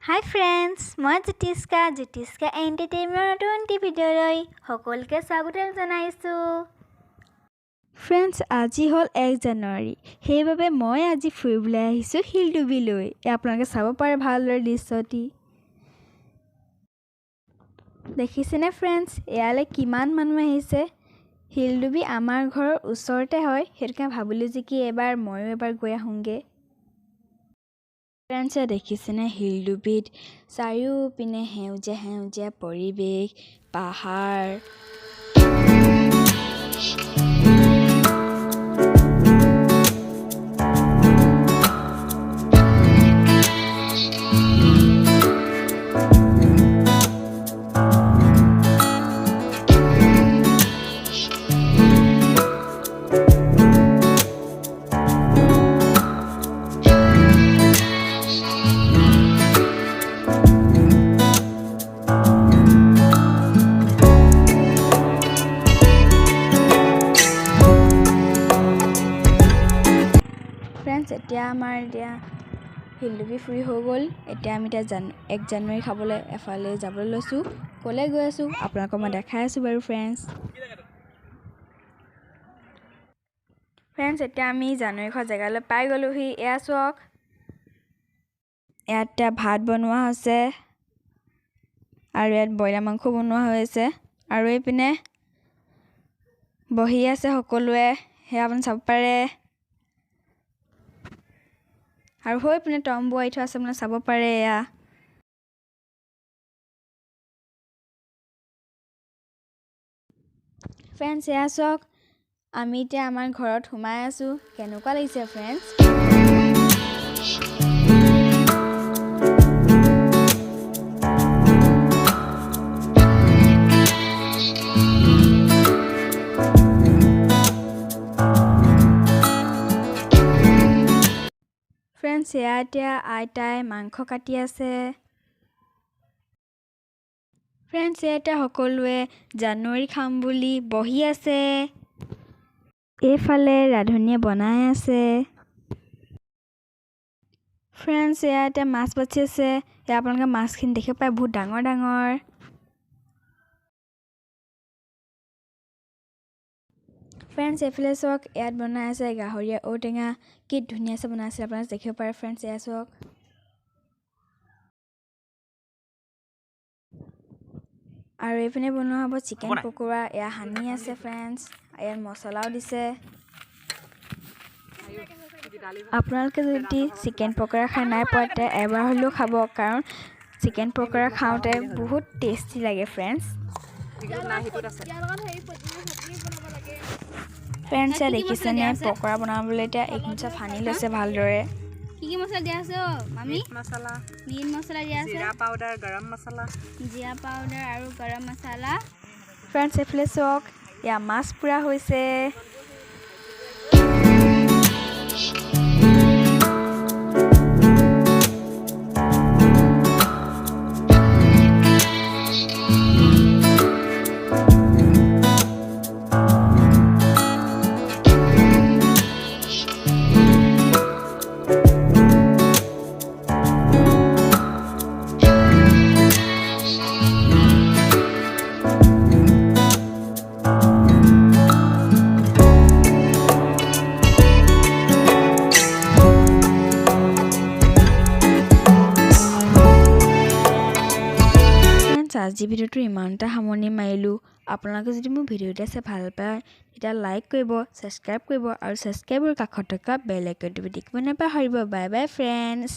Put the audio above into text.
Hi friends, মই Jyotishka Entertainment নতুন ভিডিঅ'লৈ সকলোকে স্বাগতম জনাইছো। Friends, আজি হ'ল 1 জানুৱাৰী। সেইবাবে মই আজি ফুৰিবলৈ আহিছো হিলডুবিলৈ। আপোনালোকে চাব পাৰে ভালদৰে দৃশ্যটি। দেখিছেনে friends, ইয়ালৈ কিমান মানুহ আহিছে। হিলডুবি আমাৰ ঘৰৰ ওচৰতে হয়। সেইটোকে ভাবিলো যে কি ময়ো এবাৰ গৈ আহোঁগে। ফ্ৰেণ্ডছে দেখিছেনে হিলডুবিত চাৰিওপিনে সেউজীয়া পৰিৱেশ, পাহাৰ। ফ্ৰেণ্ডছ, এতিয়া আমাৰ হিলডুবি ফুৰি হৈ গ'ল। এতিয়া আমি 1 জানুৱাৰী খাবলৈ এফালে যাবলৈ লৈছোঁ। ক'লৈ গৈ আছোঁ আপোনালোকক মই দেখাই আছোঁ বাৰু ফ্ৰেণ্ডছ। এতিয়া আমি জানুৱাৰী খোৱা জেগালৈ পাই গ'লোহি। এয়া চাওক, ইয়াত ভাত বনোৱা হৈছে আৰু ইয়াত ব্ৰইলাৰ মাংস বনোৱা হৈছে আৰু এইপিনে বহি আছে সকলোৱে, সেয়া আপুনি চাব পাৰে। আৰু হৈ পিনে তম্বু আঁৰি থোৱা আছে, মানে চাব পাৰে। এয়া ফ্ৰেণ্ডছ, এয়া চাওক, আমি এতিয়া আমাৰ ঘৰত সোমাই আছোঁ। কেনেকুৱা লাগিছে ফ্ৰেণ্ডছ? ফ্ৰেণ্ডছ, এয়া এতিয়া আইতাই মাংস কাটি আছে। ফ্ৰেণ্ডছ, এতিয়া সকলোৱে জানুৱাৰী খাম বুলি বহি আছে। এইফালে ৰান্ধনীয়ে বনাই আছে। ফ্ৰেণ্ডছ, এতিয়া মাছ বাছি আছে। এয়া আপোনালোকে মাছখিনি দেখিব পাৰে, বহুত ডাঙৰ ডাঙৰ। ফ্ৰেণ্ডছ, এইফালে চাওক, ইয়াত বনাই আছে গাহৰি ঔটেঙা। কি ধুনীয়াছে বনাই আছে, আপোনালোকে দেখিব পাৰে। ফ্ৰেণ্ডছ, এয়া চাওক। আৰু এইপিনে বনোৱা হ'ব চিকেন পকোৰা। এয়া সানি আছে ফ্ৰেণ্ডছ, ইয়াত মছলাও দিছে। আপোনালোকে যদি চিকেন পকোৰা খাই নাই পোৱা, তেতিয়া এবাৰ হ'লেও খাব, কাৰণ চিকেন পকোৰা খাওঁতে বহুত টেষ্টি লাগে ফ্ৰেণ্ডছ। ফ্ৰেণ্ডছ, দেখিছেনে পকোৰা বনাবলৈ এতিয়া এইখিনি চব সানি লৈছে ভালদৰে। কি মছলা দিয়া আছে? মিট মছলা দিয়া আছে, জিৰা পাউডাৰ, গৰম আৰু গৰম মছলা। ফ্ৰেণ্ডছ, এইফালে চাওক, এয়া মাছ পুৰা হৈছে। আজি ভিডিঅ'টো ইমানটা সামৰণি মাৰিলোঁ। আপোনালোকে যদি মোৰ ভিডিঅ'টো চাই ভাল পায়, তেতিয়া লাইক কৰিব, ছাবস্ক্ৰাইব কৰিব আৰু ছাবস্ক্ৰাইবৰ কাষত থকা বেল আইকনটো টিপিব নাপাহৰিব। Bye bye friends.